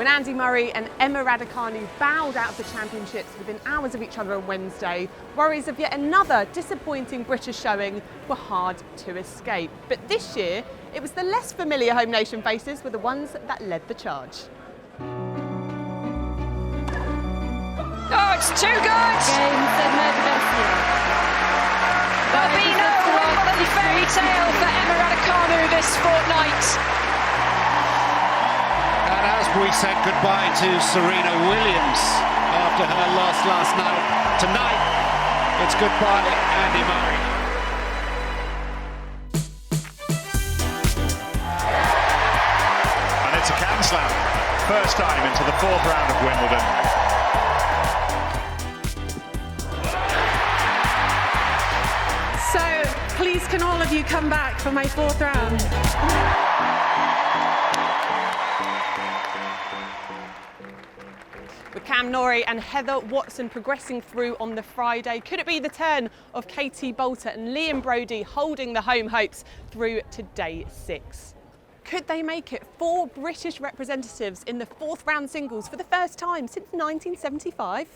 when Andy Murray and Emma Raducanu bowed out of the championships within hours of each other on Wednesday, worries of yet another disappointing British showing were hard to escape. But this year, it was the less familiar home nation faces were the ones that led the charge. Oh, it's too good! There'll be no Wimbledon fairy tale for Emma Raducanu this fortnight. And as we said goodbye to Serena Williams after her loss last night, tonight it's goodbye Andy Murray. And it's a Cam Slam, first time into the fourth round of Wimbledon. So, please can all of you come back for my fourth round? With Cam Norrie and Heather Watson progressing through on the Friday, could it be the turn of Katie Boulter and Liam Brodie holding the home hopes through to day 6? Could they make it 4 British representatives in the fourth round singles for the first time since 1975?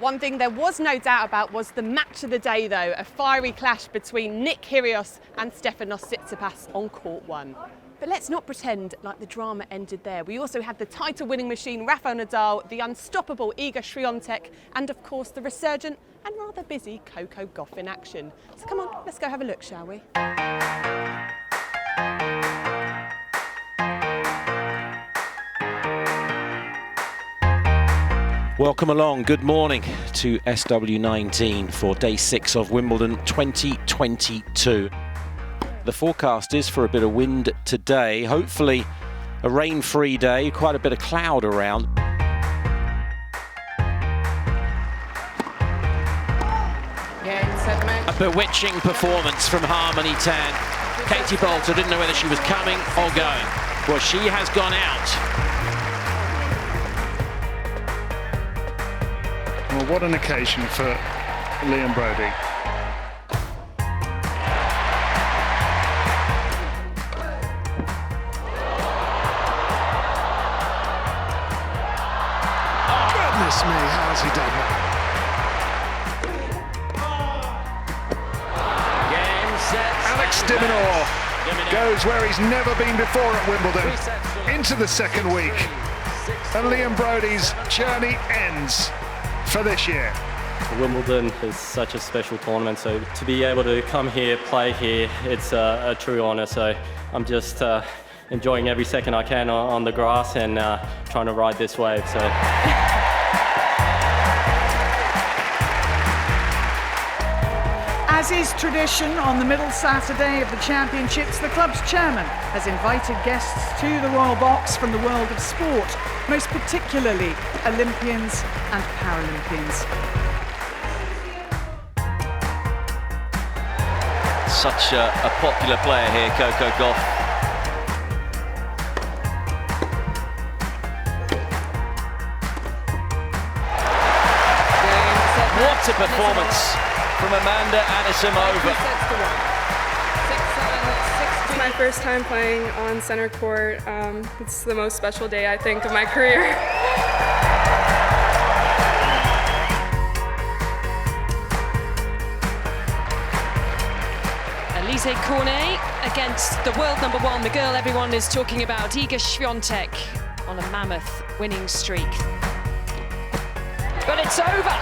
One thing there was no doubt about was the match of the day though, a fiery clash between Nick Kyrgios and Stefanos Tsitsipas on court 1. But let's not pretend like the drama ended there. We also had the title-winning machine Rafael Nadal, the unstoppable Iga Swiatek, and of course the resurgent and rather busy Coco Gauff in action. So come on, let's go have a look, shall we? Welcome along, good morning to SW19 for day 6 of Wimbledon 2022. The forecast is for a bit of wind today, hopefully a rain-free day, quite a bit of cloud around. A bewitching performance from Harmony Tan. Katie Boulter didn't know whether she was coming or going. Well, she has gone out. Well, what an occasion for Liam Brodie. Goodness me, how's he done that? Alex de Minaur goes where he's never been before at Wimbledon, into the second week, and Liam Brodie's journey ends for this year. Wimbledon is such a special tournament, so to be able to come here, play here, it's a true honour. So I'm just enjoying every second I can on the grass and trying to ride this wave. So. As is tradition on the middle Saturday of the championships, the club's chairman has invited guests to the Royal Box from the world of sport, most particularly Olympians and Paralympians. Such a popular player here, Coco Gauff. What a performance from Amanda Anisimova. It's my first time playing on center court. It's the most special day, I think, of my career. Alizé Cornet against the world number 1, the girl everyone is talking about, Iga Swiatek, on a mammoth winning streak. But it's over.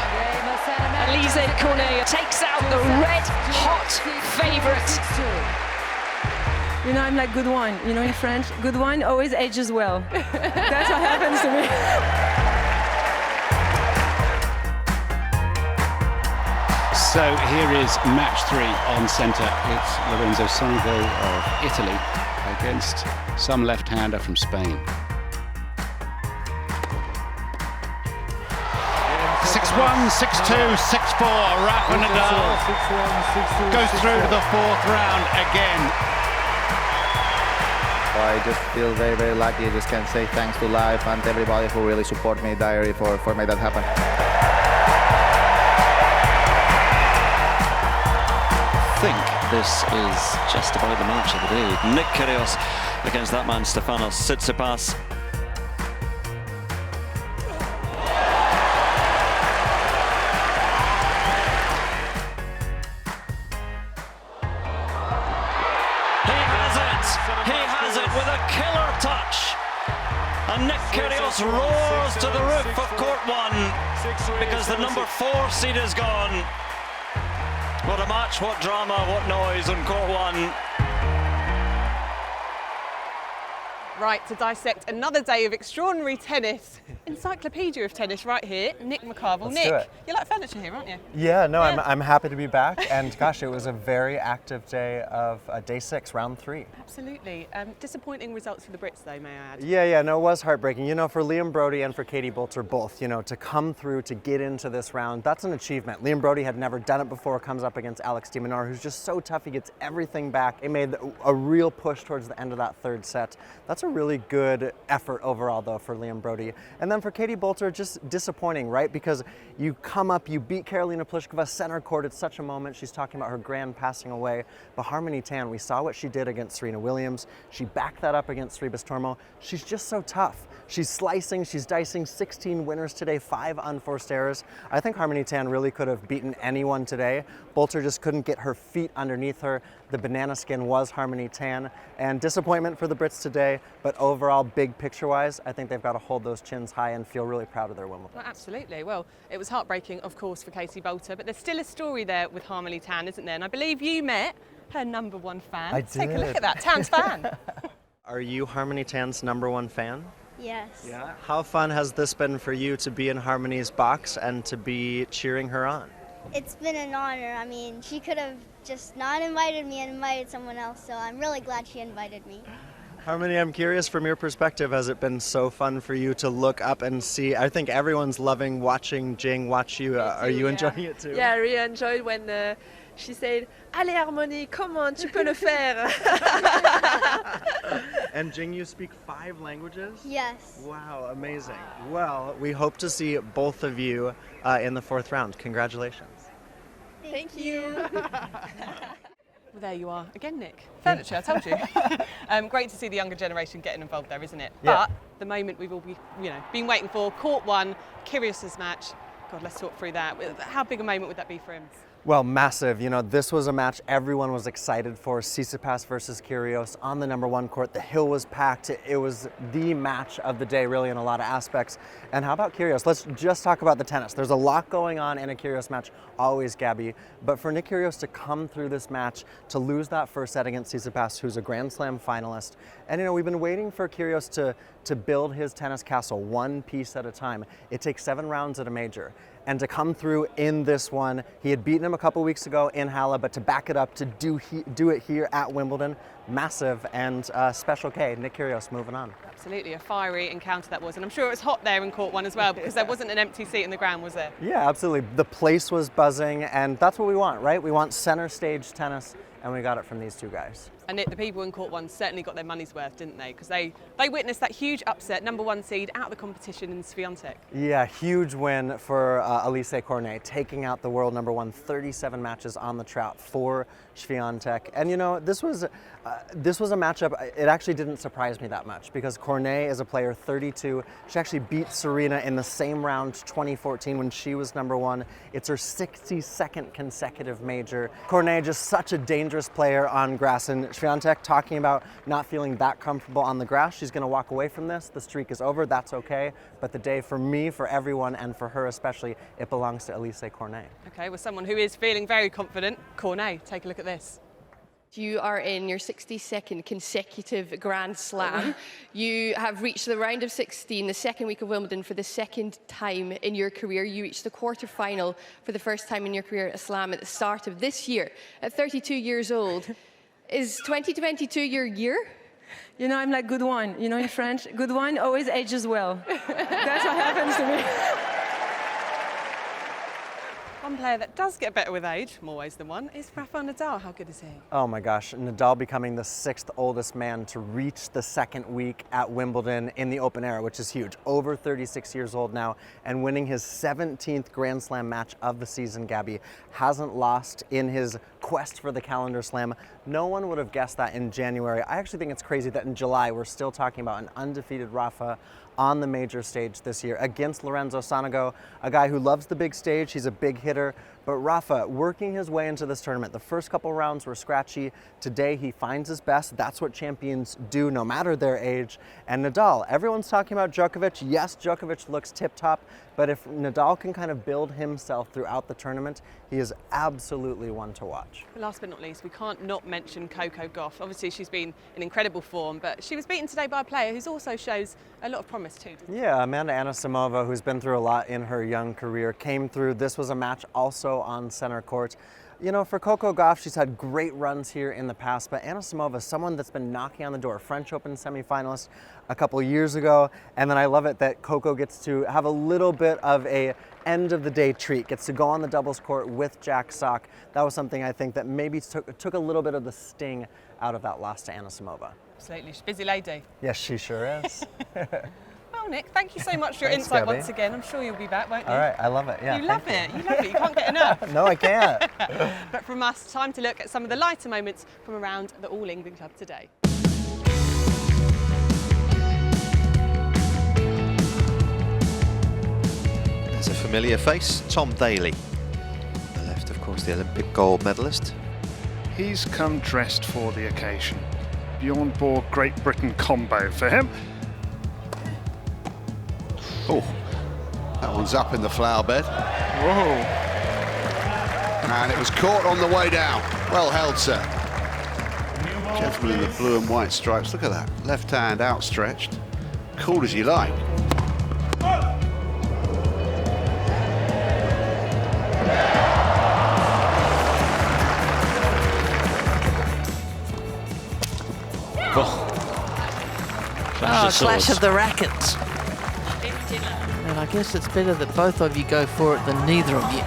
Alizé Cornet takes out the red-hot favourite. You know, I'm like good wine. You know, in French, good wine always ages well. That's what happens to me. So here is match 3 on centre. It's Lorenzo Sonego of Italy against some left-hander from Spain. 6-1, 6-2, 6-4. Rafa Nadal goes through to the fourth round again. I just feel very, very lucky. I just can say thanks to life and everybody who really support me diary for make that happen. I think this is just about the match of the day. Nick Kyrgios against that man Stefanos Tsitsipas. He has it with a killer touch. And Nick Kyrgios roars to the roof of court 1 because the number 4 seed is gone. What a match, what drama, what noise on court 1. Right, to dissect another day of extraordinary tennis, encyclopedia of tennis right here, Nick McCarville. Nick, you like furniture here, aren't you? Yeah, no, yeah. I'm happy to be back, and gosh, it was a very active day of day 6, round 3. Absolutely. Disappointing results for the Brits though, may I add? Yeah, no, it was heartbreaking. You know, for Liam Broady and for Katie Boulter both, you know, to come through, to get into this round, that's an achievement. Liam Broady had never done it before, comes up against Alex de Minaur, who's just so tough, he gets everything back. It made a real push towards the end of that 3rd set. That's a really good effort overall, though, for Liam Broady. And then for Katie Boulter, just disappointing, right? Because you come up, you beat Karolina Pliskova center court. It's such a moment. She's talking about her grand passing away. But Harmony Tan, we saw what she did against Serena Williams. She backed that up against Rebus Tormo. She's just so tough. She's slicing, she's dicing, 16 winners today, 5 unforced errors. I think Harmony Tan really could have beaten anyone today. Boulter just couldn't get her feet underneath her. The banana skin was Harmony Tan. And disappointment for the Brits today, but overall, big picture-wise, I think they've got to hold those chins high and feel really proud of their Wimbledon. Well, absolutely. Well, it was heartbreaking, of course, for Katie Boulter, but there's still a story there with Harmony Tan, isn't there? And I believe you met her number 1 fan. I did. Take a look at that, Tan's fan. Are you Harmony Tan's number 1 fan? Yes. Yeah. How fun has this been for you to be in Harmony's box and to be cheering her on? It's been an honor. I mean, she could have just not invited me and invited someone else, so I'm really glad she invited me. Harmony, I'm curious from your perspective, has it been so fun for you to look up and see? I think everyone's loving watching Jing watch you. Are you enjoying it too? Yeah, I really enjoyed when she said, "Allez Harmony, come on, tu peux le faire." And Jing, you speak 5 languages? Yes. Wow, amazing. Well, we hope to see both of you in the 4th round. Congratulations. Thank you. Well, there you are again, Nick. Furniture, I told you. Great to see the younger generation getting involved there, isn't it? Yeah. But the moment we've all been waiting for, court 1, Kyrgios' match. God, let's talk through that. How big a moment would that be for him? Well, massive. You know, this was a match everyone was excited for. Tsitsipas versus Kyrgios on the number 1 court. The hill was packed. It was the match of the day, really, in a lot of aspects. And how about Kyrgios? Let's just talk about the tennis. There's a lot going on in a Kyrgios match, always, Gabby. But for Nick Kyrgios to come through this match, to lose that 1st set against Tsitsipas, who's a Grand Slam finalist, and, you know, we've been waiting for Kyrgios to build his tennis castle 1 piece at a time. It takes 7 rounds at a major. And to come through in this one, he had beaten him a couple weeks ago in Halle, but to back it up, to do it here at Wimbledon, massive. And special K, Nick Kyrgios moving on. Absolutely, a fiery encounter that was. And I'm sure it was hot there in court 1 as well, because there wasn't an empty seat in the ground, was there? Yeah, absolutely. The place was buzzing, and that's what we want, right? We want center stage tennis, and we got it from these 2 guys. And the people in court 1 certainly got their money's worth, didn't they? Because they witnessed that huge upset, number 1 seed out of the competition in Swiatek. Yeah, huge win for Elise Cornet, taking out the world number 1, 37 matches on the trot for Swiatek. And you know, this was a matchup, it actually didn't surprise me that much because Cornet is a player 32. She actually beat Serena in the same round 2014 when she was number 1. It's her 62nd consecutive major. Cornet just such a dangerous player on grass, and Swiatek talking about not feeling that comfortable on the grass. She's going to walk away from this. The streak is over. That's okay. But the day for me, for everyone, and for her especially, it belongs to Elise Cornet. Okay, well, someone who is feeling very confident, Cornet. Take a look at this. You are in your 62nd consecutive Grand Slam. You have reached the round of 16, the 2nd week of Wimbledon for the 2nd time in your career. You reached the quarterfinal for the 1st time in your career at a Slam at the start of this year, at 32 years old. Is 2022 your year? You know, I'm like good wine. You know, in French, good wine always ages well. That's what happens to me. One player that does get better with age, more ways than one, is Rafael Nadal. How good is he? Oh my gosh, Nadal becoming the 6th oldest man to reach the 2nd week at Wimbledon in the open era, which is huge. Over 36 years old now, and winning his 17th Grand Slam match of the season, Gabby. Hasn't lost in his quest for the calendar slam. No one would have guessed that in January. I actually think it's crazy that in July we're still talking about an undefeated Rafa on the major stage this year against Lorenzo Sonego, a guy who loves the big stage. He's a big hitter. hitter. But Rafa, working his way into this tournament, the first couple rounds were scratchy. Today he finds his best. That's what champions do, no matter their age. And Nadal, everyone's talking about Djokovic. Yes, Djokovic looks tip-top, but if Nadal can kind of build himself throughout the tournament, he is absolutely one to watch. Last but not least, we can't not mention Coco Gauff. Obviously, she's been in incredible form, but she was beaten today by a player who also shows a lot of promise too. Yeah, Amanda Anisimova, who's been through a lot in her young career, came through. This was a match also on center court. You know, for Coco Gauff, she's had great runs here in the past, but Anisimova is someone that's been knocking on the door. French Open semifinalist a couple years ago, and then I love it that Coco gets to have a little bit of a end of the day treat, gets to go on the doubles court with Jack Sock. That was something I think that maybe took a little bit of the sting out of that loss to Anisimova. Absolutely, she's a busy lady. Yes, she sure is. Well, Nick, thank you so much for your Thanks, insight Gabby. once again. I'm sure you'll be back, won't you? All right, I love it. Yeah, You love it. You can't get enough. No, I can't. But from us, time to look at some of the lighter moments from around the All England Club today. There's a familiar face, Tom Daley. On the left, of course, the Olympic gold medalist. He's come dressed for the occasion. Bjorn Borg Great Britain combo for him. Oh, that one's up in the flower bed. Whoa. And it was caught on the way down. Well held, sir. Gentleman in the blue and white stripes. Look at that. Left hand outstretched. Cool as you like. Clash of the rackets. And I guess it's better that both of you go for it than neither of you.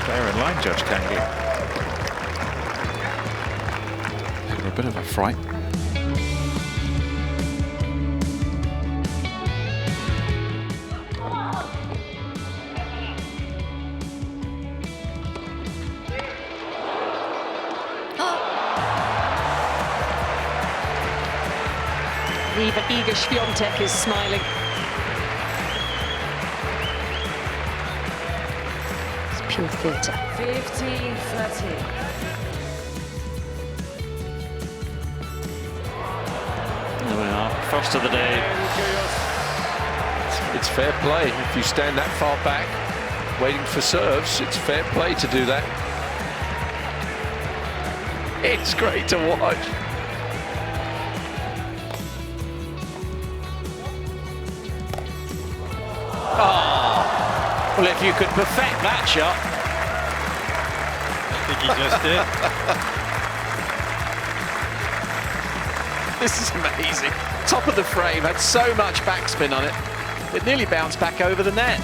Fair in line, Judge Kangi. They were a bit of a fright. Even Iga Świątek is smiling. It's pure theatre. 15-30. There we are, first of the day. It's fair play. If you stand that far back, waiting for serves, it's fair play to do that. It's great to watch. Oh, well, if you could perfect that shot. I think he just did. This is amazing. Top of the frame, had so much backspin on it. It nearly bounced back over the net.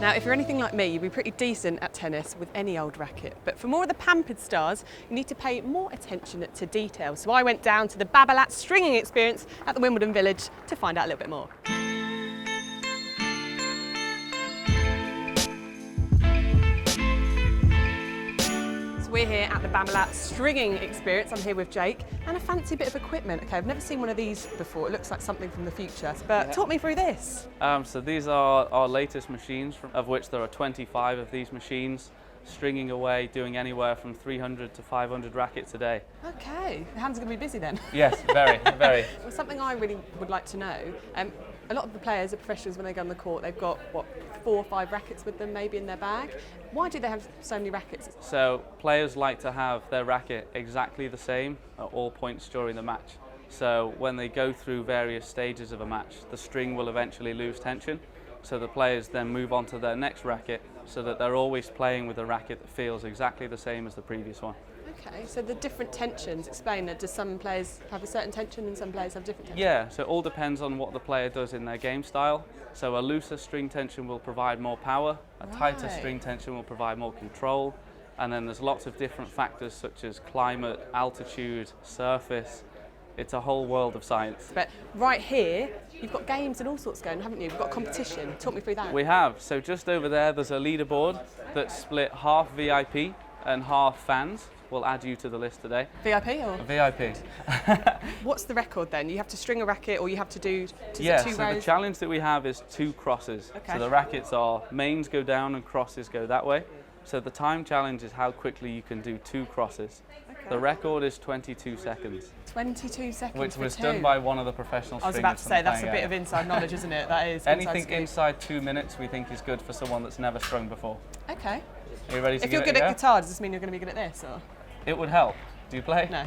Now, if you're anything like me, you'd be pretty decent at tennis with any old racket. But for more of the pampered stars, you need to pay more attention to detail. So I went down to the Babolat stringing experience at the Wimbledon Village to find out a little bit more. We're here at the Babolat stringing experience. I'm here with Jake and a fancy bit of equipment. Okay, I've never seen one of these before. It looks like something from the future, but talk me through this. So these are our latest machines, of which there are 25 of these machines, stringing away, doing anywhere from 300 to 500 rackets a day. Okay, your hands are going to be busy then. Yes, very, very. Well, something I really would like to know, a lot of the players are professionals when they go on the court. They've got, what, 4 or 5 rackets with them maybe in their bag. Why do they have so many rackets? So players like to have their racket exactly the same at all points during the match. So when they go through various stages of a match, the string will eventually lose tension. So the players then move on to their next racket so that they're always playing with a racket that feels exactly the same as the previous one. Okay, so the different tensions, explain that. Do some players have a certain tension and some players have different tension? Yeah, so it all depends on what the player does in their game style. So a looser string tension will provide more power, a tighter string tension will provide more control, and then there's lots of different factors such as climate, altitude, surface. It's a whole world of science. But right here, you've got games and all sorts going, haven't you? You've got competition. Talk me through that. We have. So just over there's a leaderboard that's split half VIP and half fans. we'll add you to the list today. VIP or? VIP. What's the record then? You have to string a racket or you have to do Yeah, two so rows? the challenge that we have is 2 crosses. Okay. So the rackets are, mains go down and crosses go that way. So the time challenge is how quickly you can do 2 crosses. Okay. The record is 22 seconds. 22 seconds Which for was 2. done by one of the professional stringers. I was about to say, that's a playing bit of inside knowledge, isn't it? That is. Anything inside 2 minutes we think is good for someone that's never strung before. Okay. Are you ready to If give you're it good a at go? guitar, does this mean you're going to be good at this? Or? It would help. Do you play? No.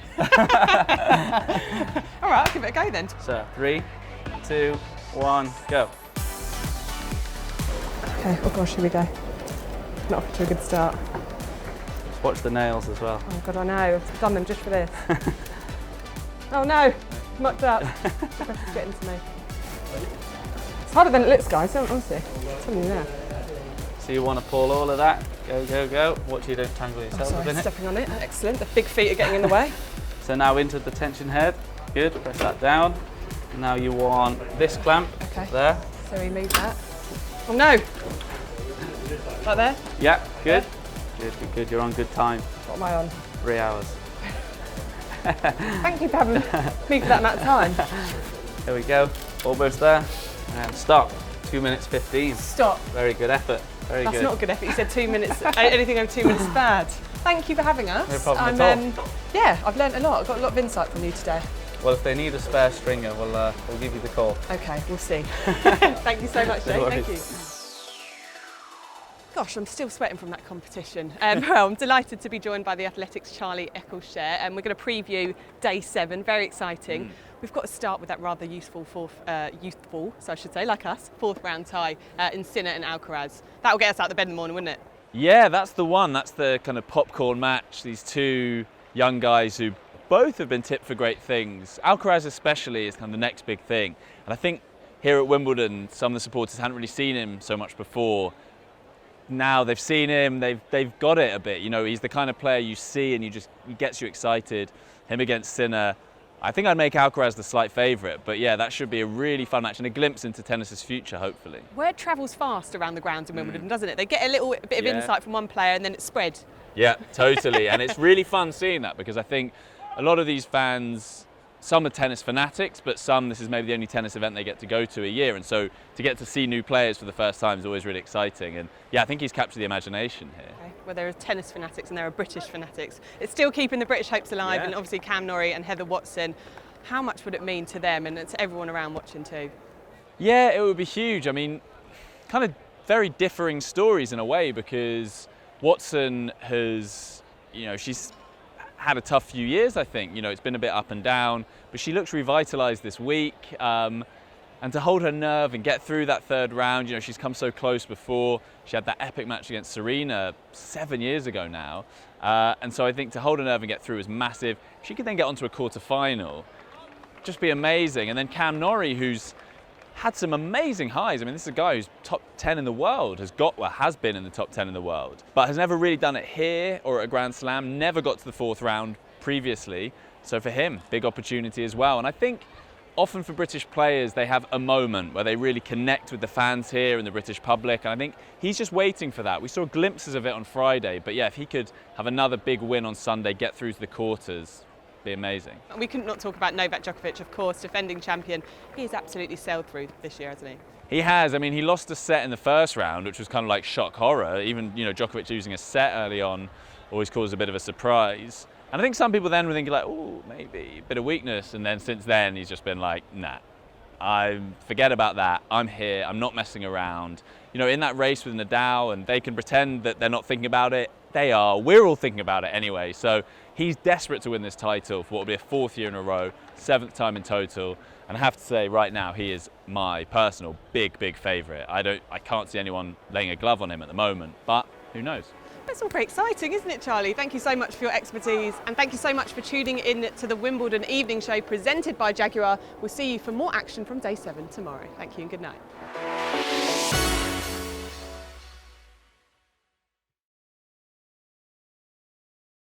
All right, I'll give it a go then. So 3, 2, 1, go. Okay, oh gosh, here we go. Not off to a good start. Just watch the nails as well. Oh God, I know. I've done them just for this. Oh no, mucked up. It's getting to me. It's harder than it looks, guys, honestly. I'm telling you now. So you want to pull all of that. Go, go, go. Watch you don't tangle yourself Sorry, in it. stepping on it. Excellent. The big feet are getting in the way. So now into the tension head. Good. Press that down. Now you want this clamp there. So we move that. Oh no! Right there? Yeah, good. Good, good, good. You're on good time. What am I on? 3 hours. Thank you for having me for that amount of time. There we go. Almost there. And stop. 2 minutes 15. Stop. Very good effort. Very That's good. not a good effort. You said 2 minutes. Anything over 2 minutes is bad. Thank you for having us. No problem at all. Yeah, I've learnt a lot. I've got a lot of insight from you today. Well, if they need a spare stringer, we'll give you the call. Okay, we'll see. Thank you so much, Jay. No Thank you. worries. Gosh, I'm still sweating from that competition. Well, I'm delighted to be joined by the Athletics' Charlie Eccleshare, and we're going to preview day 7. Very exciting. We've got to start with that rather youthful, so I should say, like us, 4th round tie in Sinner and Alcaraz. That'll get us out of bed in the morning, wouldn't it? Yeah, that's the one. That's the kind of popcorn match. These 2 young guys who both have been tipped for great things. Alcaraz especially is kind of the next big thing. And I think here at Wimbledon, some of the supporters hadn't really seen him so much before. Now they've seen him, they've got it a bit. You know, he's the kind of player you see and he gets you excited. Him against Sinner. I think I'd make Alcaraz the slight favourite, but yeah, that should be a really fun match and a glimpse into tennis's future, hopefully. Word travels fast around the grounds in Wimbledon, doesn't it? They get a little bit of insight from one player and then it's spread. Yeah, totally. And it's really fun seeing that because I think a lot of these fans, some are tennis fanatics, but some, this is maybe the only tennis event they get to go to a year. And so to get to see new players for the first time is always really exciting. And yeah, I think he's captured the imagination here. Okay. Well, there are tennis fanatics and there are British fanatics. It's still keeping the British hopes alive, and obviously Cam Norrie and Heather Watson. How much would it mean to them and to everyone around watching too? Yeah, it would be huge. I mean, kind of very differing stories in a way because Watson has, you know, she's had a tough few years, I think. You know, it's been a bit up and down, but she looks revitalised this week. And to hold her nerve and get through that 3rd round, you know, she's come so close before. She had that epic match against Serena 7 years ago now. And so I think to hold her nerve and get through is massive. She could then get onto a quarter-final. Just be amazing. And then Cam Norrie, who's had some amazing highs. I mean, this is a guy who's top 10 in the world, has been in the top 10 in the world, but has never really done it here or at a Grand Slam, never got to the 4th round previously. So for him, big opportunity as well. And I think often for British players, they have a moment where they really connect with the fans here and the British public. And I think he's just waiting for that. We saw glimpses of it on Friday, but yeah, if he could have another big win on Sunday, get through to the quarters, be amazing. We couldn't not talk about Novak Djokovic, of course, defending champion. He's absolutely sailed through this year, hasn't he? He has. I mean, he lost a set in the 1st round, which was kind of like shock horror. Even, you know, Djokovic losing a set early on always caused a bit of a surprise. And I think some people then were thinking like, oh, maybe a bit of weakness. And then since then, he's just been like, nah, forget about that. I'm here. I'm not messing around. You know, in that race with Nadal, and they can pretend that they're not thinking about it. They are. We're all thinking about it anyway. So he's desperate to win this title for what will be a 4th year in a row, 7th time in total. And I have to say, right now, he is my personal big favourite. I can't see anyone laying a glove on him at the moment, but who knows? That's all very exciting, isn't it, Charlie? Thank you so much for your expertise, and thank you so much for tuning in to the Wimbledon Evening Show presented by Jaguar. We'll see you for more action from day 7 tomorrow. Thank you and good night.